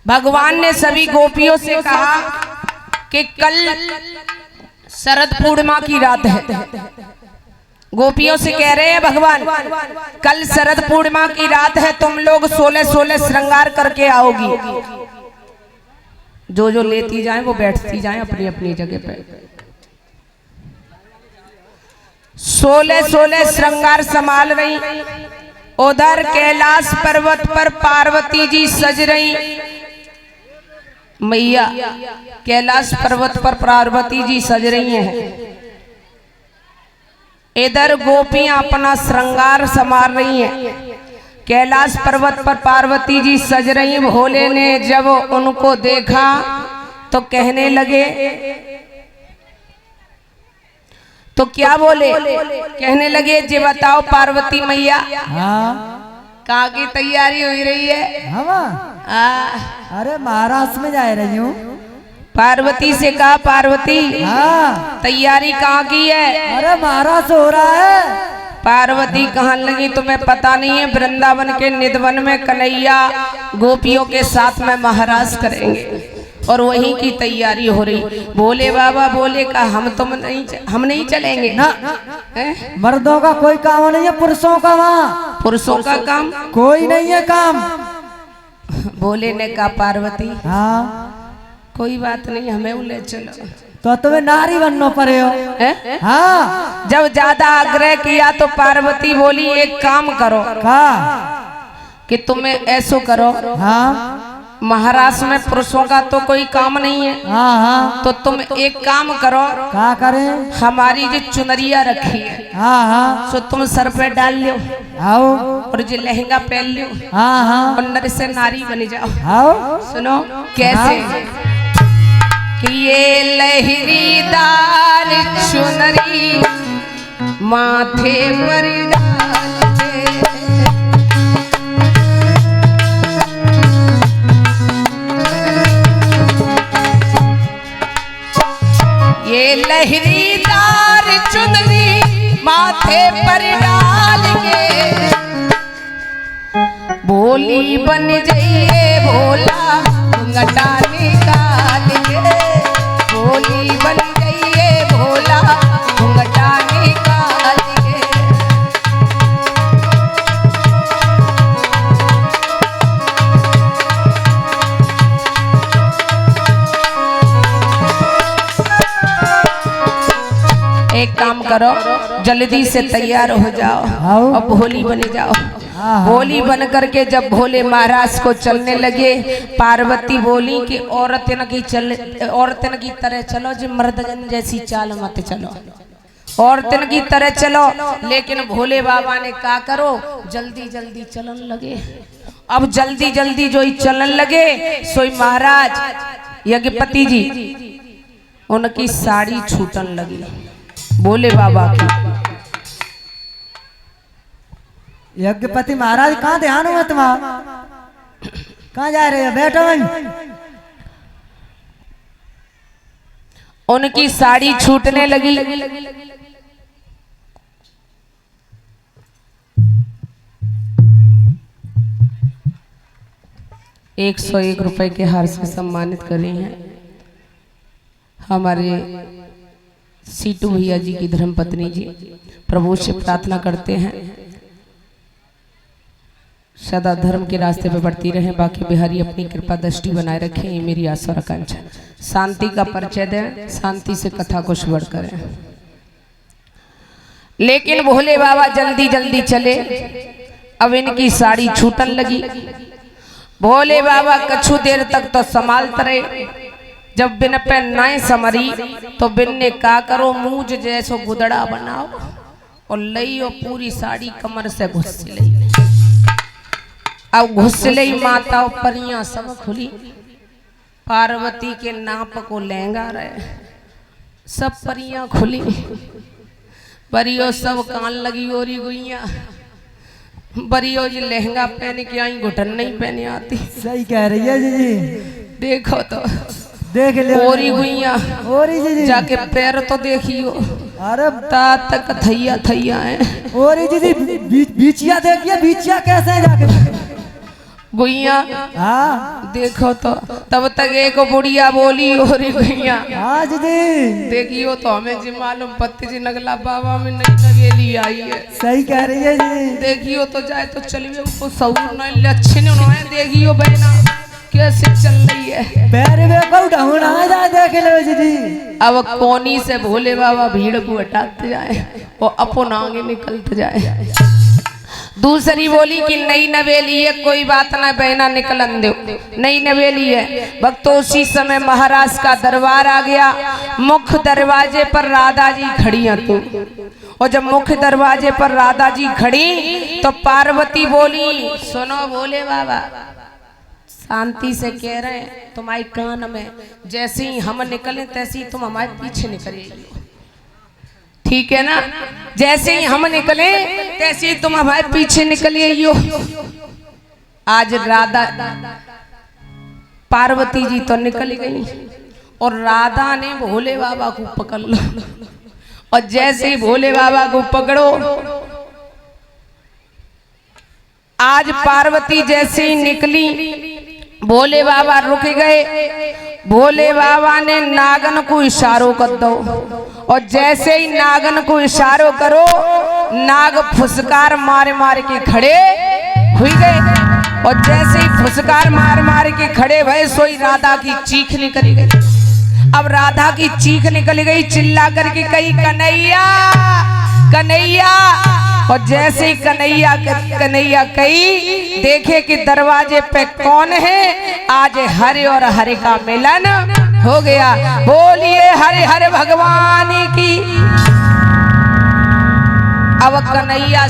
भगवान ने सभी गोपियों से कहा कि कल शरद पूर्णिमा की रात है। गोपियों से कह रहे हैं भगवान कल शरद पूर्णिमा की रात है, तुम लोग 16 श्रृंगार करके आओगी। जो जो लेती जाए वो बैठती जाए अपनी अपनी जगह पे। 16 श्रृंगार संभाल रही। उधर कैलाश पर्वत पर पार्वती जी सज रही। मैया कैलाश पर्वत पर पार्वती जी सज रही हैं। इधर गोपियां अपना श्रृंगार संभाल रही हैं। कैलाश पर्वत पर पार्वती जी सज रही। भोले ने जब उनको देखा तो कहने लगे, तो क्या बोले, कहने लगे जी बताओ पार्वती मैया, कहाँ की तैयारी हो रही है? अरे महाराष्ट्र में जा रही हूँ। पार्वती से कहा पार्वती तैयारी कहाँ की है? अरे महाराष्ट्र हो रहा है। पार्वती कहने लगी तुम्हें पता नहीं है, वृंदावन के निधवन में कन्हैया गोपियों के साथ में महाराज करेंगे और वहीं की तैयारी हो रही। भोले बाबा बोले का हम नहीं चलेंगे ना। मर्दों का कोई काम नहीं है, पुरुषों का। वहाँ पुरुषों का काम कोई नहीं है काम। भोले ने कहा पार्वती कोई बात नहीं, हमें ले चलो। तो तुम्हें नारी बनना पड़े हो। हाँ। जब ज्यादा आग्रह किया तो पार्वती बोली एक काम करो कि तुम्हें ऐसो करो। महाराष्ट्र में पुरुषों का तो कोई काम नहीं है। तो तुम एक काम करो। क्या करें? हमारी जो चुनरिया रखी है सो तुम सर पे डाल लो और जो लहंगा पहन लो और नर से नारी बन जाओ। सुनो कैसे कि ये लहरीदार चुनरी माथे पर डाले, ये लहरीदार चुनरी माथे पर डाल के भोली बन जाइए भोला घूंघटा निकाल के। भोली बन जाइए भोला घूंघटा निकाल के। एक काम करो जल्दी से तैयार हो जाओ और भोली बन जाओ। भोली बन करके जब भोले महाराज को चलने लगे, पार्वती बोली कि औरतन की तरह चलो, जो मर्दन जैसी चाल मत चलो, औरतन की तरह चलो। लेकिन भोले बाबा ने कहा करो जल्दी जल्दी चलन लगे। अब जल्दी जल्दी जो ही चलन लगे सोई महाराज यज्ञपति जी उनकी साड़ी छूटन लगी भोले बाबा की। यज्ञपति महाराज कहाँ ध्यान हुआ तुम्हारा? कहाँ जा रहे हो? बैठो वहीं। उनकी साड़ी छूटने लगी। ₹101 के हार से सम्मानित कर रही हैं हमारे सीटू भैया जी की धर्मपत्नी जी। प्रभु से प्रार्थना करते हैं सदा धर्म के रास्ते पे बढ़ती रहे, बाकी बिहारी अपनी कृपा दृष्टि बनाए रखें, ये मेरी आशा और आकांक्षा। शांति का परिचय दें, शांति से कथा को शुरू करें। लेकिन भोले बाबा जल्दी जल्दी चले। अब इनकी साड़ी छूटन लगी। भोले बाबा कछु देर तक तो संभालते रहे। जब बिन पे नाई समरी तो बिन ने कहा करो मूंज जैसो गुदड़ा बनाओ और लई और पूरी साड़ी कमर से घुस ली। अब घुसले ही माता परियां सब खुली। पार्वती के नाप को लहंगा रहे, सब परियां खुली। परियो सब कान लगी ओरी गुइया। परियो जी लहंगा पहन के आई, घुटन नहीं पहने आती। सही कह रही है जी। देखो तो देख ले ओरी गुइया। ओरी जी जाके पैर तो देखियो। अरे तक थैया थैया है। ओरी जी बीचिया देखिए, बीचिया कैसे है जाके। गुइया हाँ देखो तो तब तक एक बुढ़िया बोली और गुइया हाँ दीदी देखियो तो हमें जी मालूम पत्ती जी नगला बाबा में नई नवेली आई है। सही कह रही है जी। देखियो तो जाए तो चलिए उसको सऊर नहीं लक्षण उन्होंने देखियो बहना कैसे चल रही है। पैर में को ढूंढा जा देख लो दीदी। अब कोनी से भोले बाबा भीड़ को हटाते जाए और अपन आगे निकलते जाए। दूसरी बोली कि नई नवेली है कोई बात ना बहना निकलन दो नई नवेली है। भक्तों उसी समय महाराज का दरबार आ गया। मुख्य दरवाजे पर राधा जी खड़ी हैं तो और जब मुख्य दरवाजे पर राधा जी खड़ी तो पार्वती बोली सुनो भोले बाबा शांति से कह रहे हैं तुम्हारे कान में जैसे ही हम निकले तैसे ही तुम हमारे पीछे निकलेगी। ठीक है ना जैसे ही हम निकले तैसे ही तुम हमारे पीछे निकलिए। आज राधा पार्वती जी तो निकल गई और राधा ने भोले बाबा को पकड़ लो और जैसे ही भोले बाबा को पकड़ो आज पार्वती जैसे ही निकली भोले बाबा रुक गए। भोले बाबा ने नागन को इशारों कर दो और जैसे ही नागन को इशारों करो नाग फुसकार मार मार के खड़े हुई गए और जैसे ही फुसकार मार मार के खड़े भये सोई राधा की चीख निकल गई। अब राधा की चीख निकल गई चिल्ला करके कही कन्हैया कन्हैया और जैसे ही कन्हैया कही देखे कि दरवाजे पे कौन है। आज हरे और हरे का मिलन हो गया। बोलिए हरे हरे भगवान की। अब कन्हैया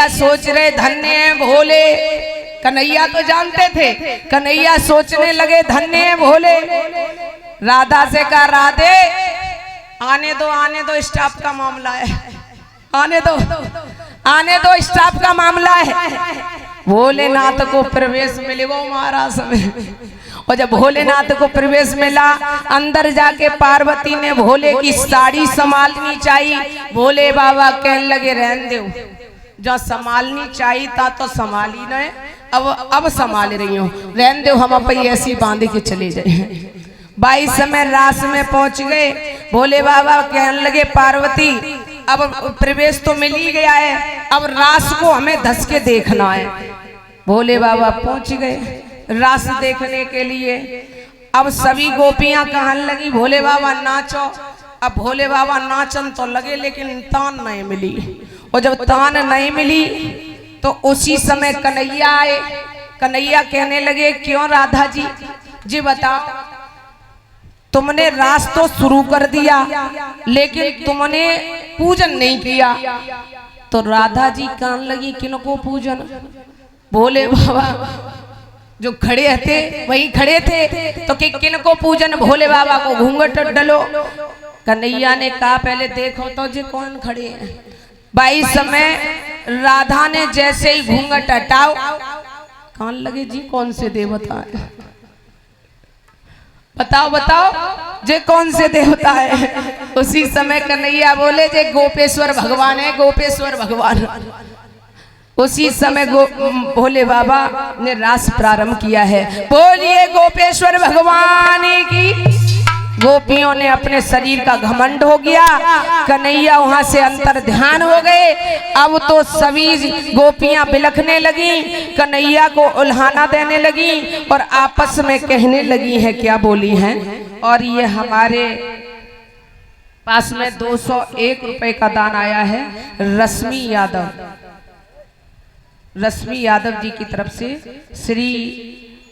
सोच रहे धन्य भोले। कन्हैया तो जानते थे कन्हैया सोचने लगे धन्य भोले। राधा से कहा राधे आने दो स्टाफ का मामला है आने दो स्टाफ का मामला है। भोलेनाथ को प्रवेश मिले वो महाराज में और जब भोलेनाथ को प्रवेश मिला अंदर जाके पार्वती ने भोले की साड़ी संभालनी चाहिए। भोले बाबा कहने लगे रहने दो जो संभालनी चाहिए था तो संभाली न अब संभाल रही हूँ रहने दो हम अपन ऐसी बांध के चले जाए। 22 समय रास में पहुंच गए। भोले बाबा कहने लगे पार्वती अब प्रवेश तो मिल ही गया है अब रास को हमें धस के देखना है। भोले बाबा पहुंच गए रास देखने के लिए। अब सभी गोपियां कहने लगी भोले बाबा नाचो। अब भोले बाबा नाचन तो लगे लेकिन तान नहीं मिली और जब तान नहीं मिली तो उसी समय कन्हैया आए। कन्हैया कहने लगे क्यों राधा जी बताओ तुमने रास तो शुरू कर दिया लेकिन तुमने पूजन नहीं किया। तो राधा जी कहने लगी किनको पूजन। भोले बाबा जो खड़े थे वही खड़े थे तो किनको पूजन। भोले बाबा को घूंघट डलो। कन्हैया ने कहा पहले देखो तो जी कौन खड़े हैं। 22 समय राधा ने जैसे ही घूंघट हटाओ कहने लगे जी कौन से देवता है बताओ जे कौन से देवता है। उसी समय कन्हैया बोले जे गोपेश्वर भगवान है गोपेश्वर भगवान। उसी समय भोले बाबा ने रास प्रारंभ किया है। बोलिए गोपेश्वर भगवान की। गोपियों ने अपने शरीर का घमंड हो गया। कन्हैया वहां से अंतर ध्यान हो गए। अब तो सभी गोपियां बिलखने लगी कन्हैया को उल्हाना देने लगी और आपस में कहने लगी हैं क्या बोली हैं। और ये हमारे पास में 201 रुपए का दान आया है रश्मि यादव जी की तरफ से श्री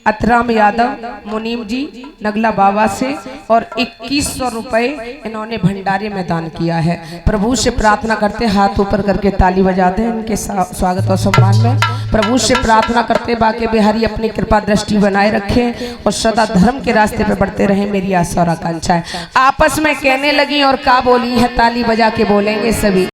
अतराम यादव मुनीम जी नगला बाबा से और 2100 रुपए इन्होंने भंडारे में दान किया है। प्रभु से प्रार्थना करते हाथ ऊपर करके ताली बजाते हैं इनके स्वागत और सम्मान में। प्रभु से प्रार्थना करते बाके बिहारी अपनी कृपा दृष्टि बनाए रखें और सदा धर्म के रास्ते पे बढ़ते रहे मेरी आशा और आकांक्षा है। आपस में कहने लगी और का बोली है ताली बजा के बोलेंगे सभी।